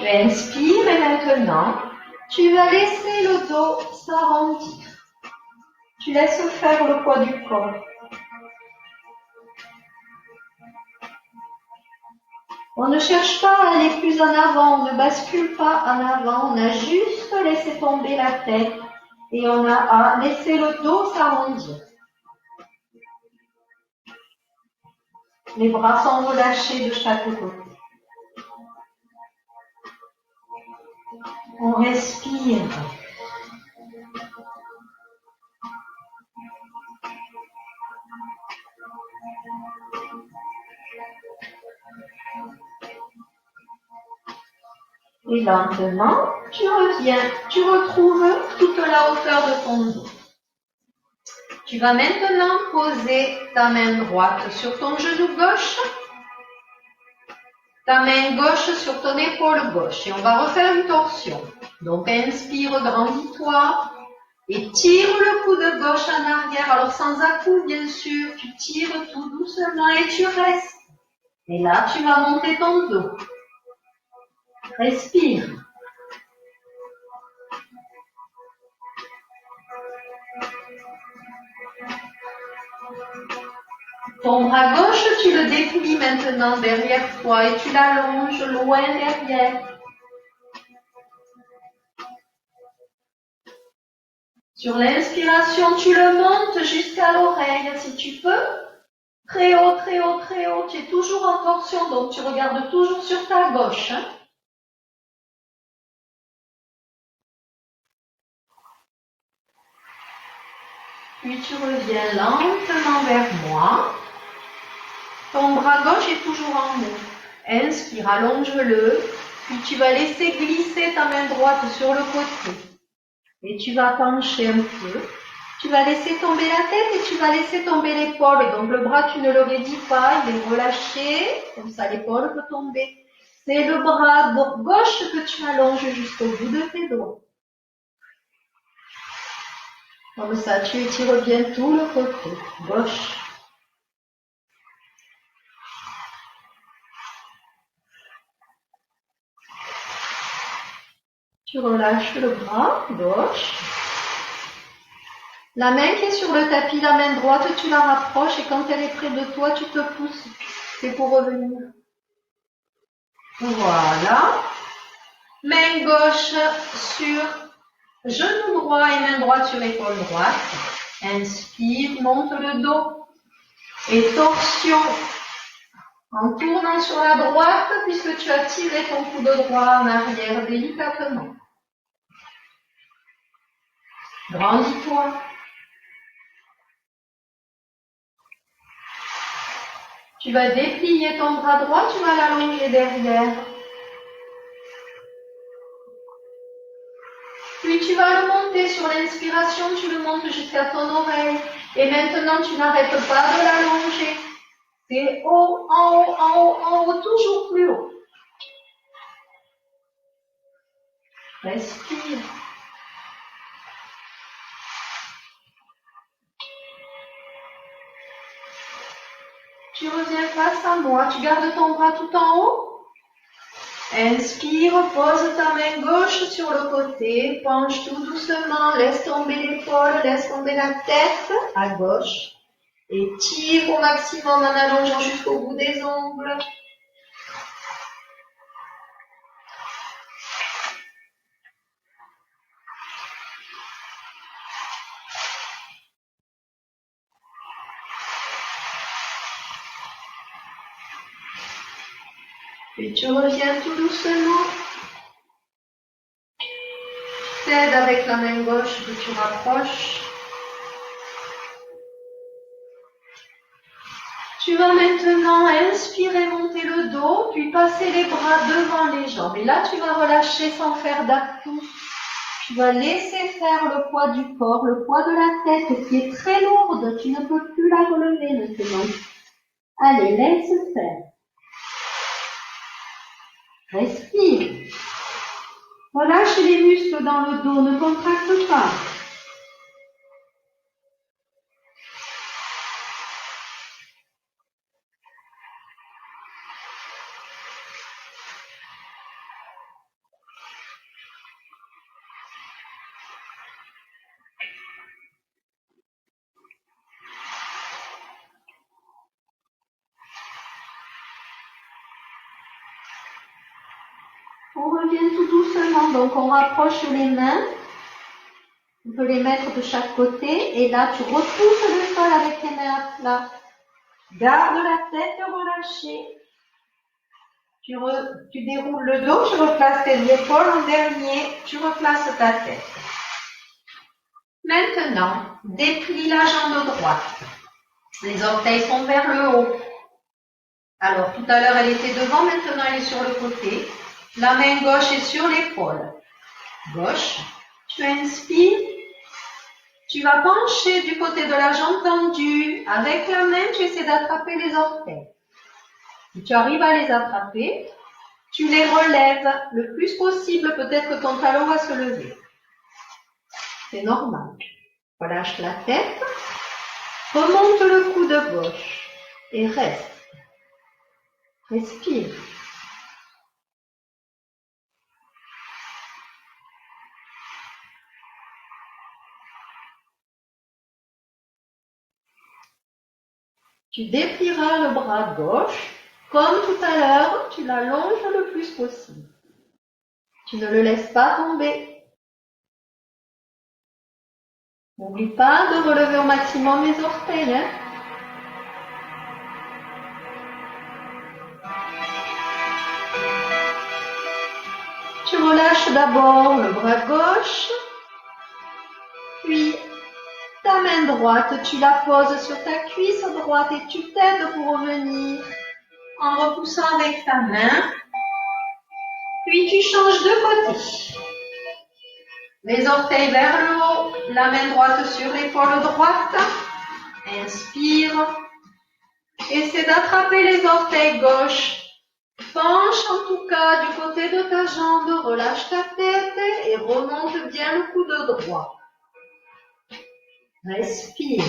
Tu inspires et maintenant, tu vas laisser le dos s'arrondir. Tu laisses faire le poids du corps. On ne cherche pas à aller plus en avant, on ne bascule pas en avant, on a juste laissé tomber la tête et on a à laisser le dos s'arrondir. Les bras sont relâchés de chaque côté. On respire. Et lentement, tu reviens, tu retrouves toute la hauteur de ton dos. Tu vas maintenant poser ta main droite sur ton genou gauche, ta main gauche sur ton épaule gauche. Et on va refaire une torsion. Donc inspire, grandis-toi et tire le coude gauche en arrière. Alors sans à-coups, bien sûr, tu tires tout doucement et tu restes. Et là, tu vas monter ton dos. Respire. Ton bras gauche, tu le déplies maintenant derrière toi et tu l'allonges loin derrière. Sur l'inspiration, tu le montes jusqu'à l'oreille si tu peux. Très haut, très haut, très haut. Tu es toujours en torsion, donc tu regardes toujours sur ta gauche. Puis tu reviens lentement vers moi. Ton bras gauche est toujours en haut. Inspire, allonge-le. Puis tu vas laisser glisser ta main droite sur le côté. Et tu vas pencher un peu. Tu vas laisser tomber la tête et tu vas laisser tomber l'épaule. Donc le bras, tu ne le raidis pas, il est relâché. Comme ça, l'épaule peut tomber. C'est le bras gauche que tu allonges jusqu'au bout de tes doigts. Comme ça, tu étires bien tout le côté gauche. Tu relâches le bras gauche. La main qui est sur le tapis, la main droite, tu la rapproches et quand elle est près de toi, tu te pousses. C'est pour revenir. Voilà. Main gauche sur genou droit et main droite sur épaule droite. Inspire, monte le dos. Et torsion en tournant sur la droite puisque tu as tiré ton coude droit en arrière délicatement. Grandis-toi. Tu vas déplier ton bras droit, tu vas l'allonger derrière. Puis tu vas le monter sur l'inspiration, tu le montes jusqu'à ton oreille. Et maintenant, tu n'arrêtes pas de l'allonger. C'est haut, en haut, en haut, en haut, toujours plus haut. Respire. Tu reviens face à moi, tu gardes ton bras tout en haut. Inspire, pose ta main gauche sur le côté, penche tout doucement, laisse tomber l'épaule, laisse tomber la tête à gauche et tire au maximum en allongeant jusqu'au bout des ongles. Puis tu reviens tout doucement. T'aides avec la main gauche que tu rapproches. Tu vas maintenant inspirer, monter le dos, puis passer les bras devant les jambes. Et là, tu vas relâcher sans faire d'à-coups. Tu vas laisser faire le poids du corps, le poids de la tête qui est très lourde. Tu ne peux plus la relever maintenant. Allez, laisse faire. Respire. Relâche les muscles dans le dos, ne contracte pas. On revient tout doucement, donc on rapproche les mains. On peut les mettre de chaque côté. Et là, tu repousses le sol avec les mains à plat. Garde la tête relâchée. Tu déroules le dos, tu replaces tes épaules en dernier, tu replaces ta tête. Maintenant, déplie la jambe droite. Les orteils sont vers le haut. Alors, tout à l'heure, elle était devant, maintenant, elle est sur le côté. La main gauche est sur l'épaule. Gauche. Tu inspires. Tu vas pencher du côté de la jambe tendue. Avec la main, tu essaies d'attraper les orteils. Si tu arrives à les attraper, tu les relèves le plus possible. Peut-être que ton talon va se lever. C'est normal. Relâche la tête. Remonte le coude gauche. Et reste. Respire. Tu déplieras le bras gauche. Comme tout à l'heure, tu l'allonges le plus possible. Tu ne le laisses pas tomber. N'oublie pas de relever au maximum les orteils. Hein? Tu relâches d'abord le bras gauche, puis ta main droite, tu la poses sur ta cuisse droite et tu t'aides pour revenir en repoussant avec ta main. Puis tu changes de côté. Les orteils vers le haut, la main droite sur l'épaule droite. Inspire. Essaie d'attraper les orteils gauche. Penche en tout cas du côté de ta jambe, relâche ta tête et remonte bien le coude droit. Respire.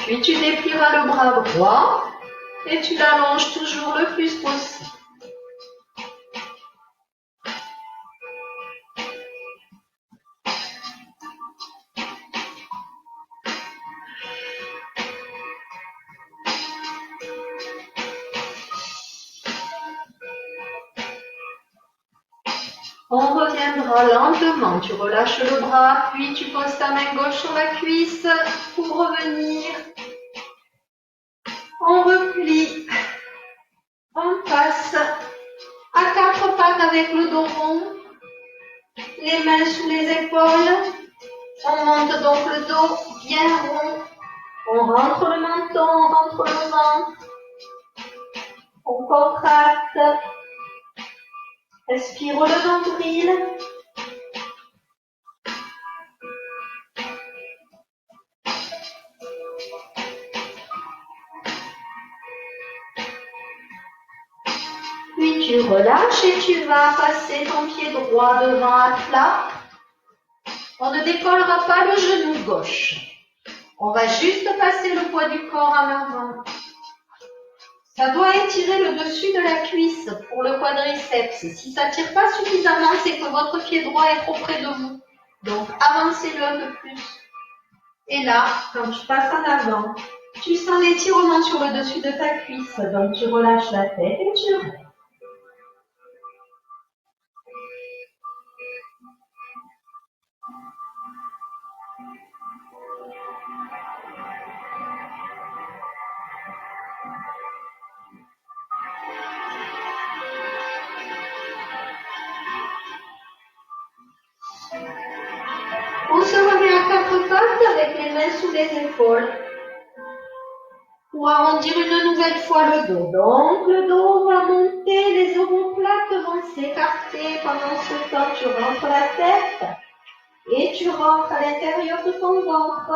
Puis tu déplieras le bras droit et tu l'allonges toujours le plus possible. On reviendra lentement. Tu relâches le bras, puis tu poses ta main gauche sur la cuisse pour revenir. On replie. On passe à quatre pattes avec le dos rond. Les mains sous les épaules. On monte donc le dos bien rond. On rentre le menton, on rentre le ventre. On contracte. Respire le nombril. Puis tu relâches et tu vas passer ton pied droit devant à plat. On ne décollera pas le genou gauche. On va juste passer le poids du corps en avant. Ça doit étirer le dessus de la cuisse pour le quadriceps. Si ça ne tire pas suffisamment, c'est que votre pied droit est trop près de vous. Donc avancez-le un peu plus. Et là, quand tu passes en avant, tu sens l'étirement sur le dessus de ta cuisse. Donc tu relâches la tête et tu restes. On se remet à quatre pattes avec les mains sous les épaules pour arrondir une nouvelle fois le dos. Donc le dos va monter, les omoplates vont s'écarter. Pendant ce temps, tu rentres la tête et tu rentres à l'intérieur de ton ventre.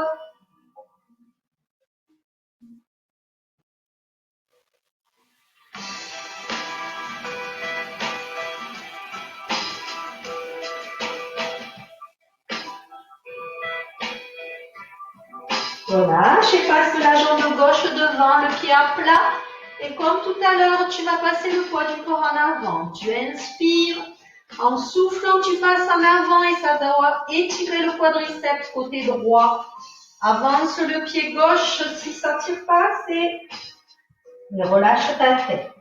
Relâche et passe la jambe gauche devant, le pied à plat. Et comme tout à l'heure, tu vas passer le poids du corps en avant. Tu inspires, En soufflant, tu passes en avant et ça doit étirer le quadriceps côté droit. Avance le pied gauche si ça tire pas assez. Et relâche ta tête.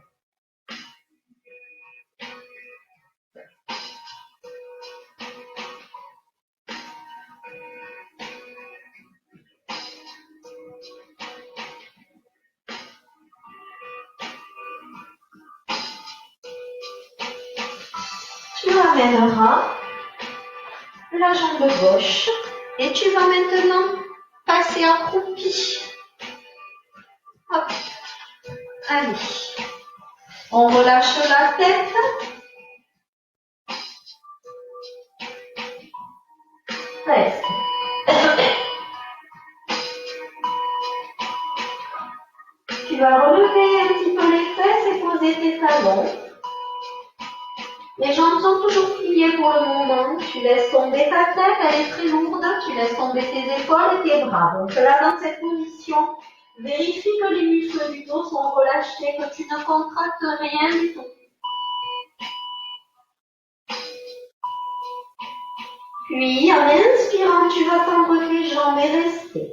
Tu ramèneras la jambe gauche et tu vas maintenant passer accroupi. Hop. Allez. On relâche la tête. Reste. Tu vas relever un petit peu les fesses et poser tes talons. Les jambes sont toujours pliées pour le moment. Tu laisses tomber ta tête, elle est très lourde. Tu laisses tomber tes épaules et tes bras. Donc là, dans cette position, vérifie que les muscles du dos sont relâchés, que tu ne contractes rien du tout. Puis, en inspirant, tu vas tendre les jambes et rester.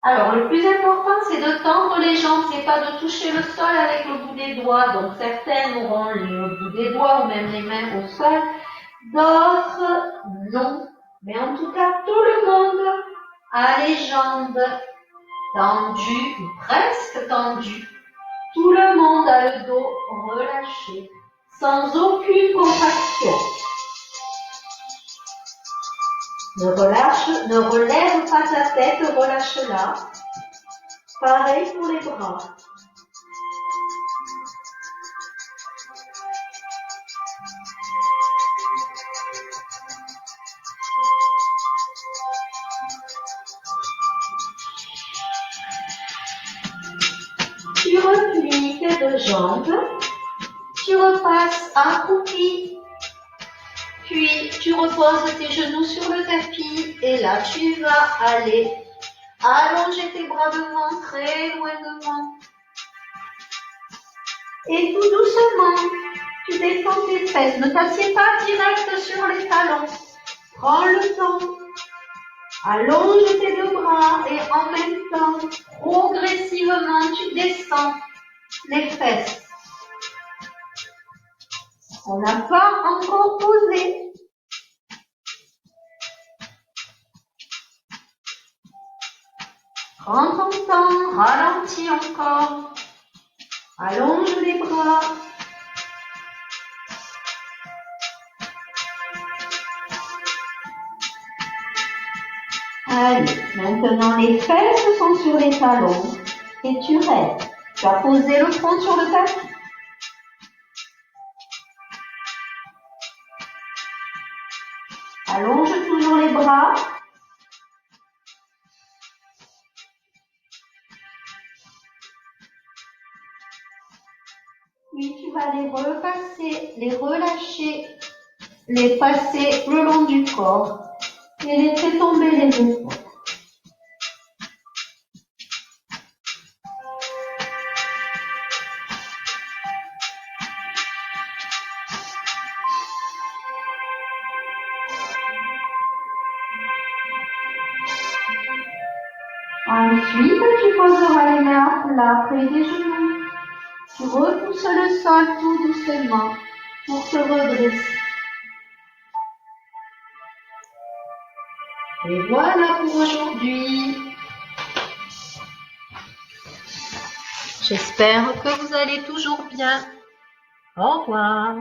Alors, le plus important, c'est de tendre les jambes, c'est pas de toucher le sol avec le bout des doigts. Donc, certaines auront le bout des doigts ou même les mains au sol. D'autres, non. Mais en tout cas, tout le monde a les jambes tendues, ou presque tendues. Tout le monde a le dos relâché, sans aucune contraction. Ne relève pas ta tête, relâche-la. Pareil pour les bras. Tu replies tes deux jambes. Tu repasses accroupi. Puis tu reposes tes genoux sur le tapis. Et là, tu vas aller allonger tes bras devant, très loin devant. Et tout doucement, tu descends tes fesses. Ne t'assieds pas direct sur les talons. Prends le temps. Allonge tes deux bras et en même temps, progressivement, tu descends les fesses. On n'a pas encore posé. Prends ton temps, ralentis encore. Allonge les bras. Allez, maintenant les fesses sont sur les talons et tu restes. Tu as posé le front sur le tapis. Allonge toujours les bras. Puis tu vas les repasser, les relâcher, les passer le long du corps et laisser tomber les épaules. Ensuite, tu poseras les mains à plat près des genoux. Tu repousses le sol tout doucement pour te redresser. Et voilà pour aujourd'hui. J'espère que vous allez toujours bien. Au revoir.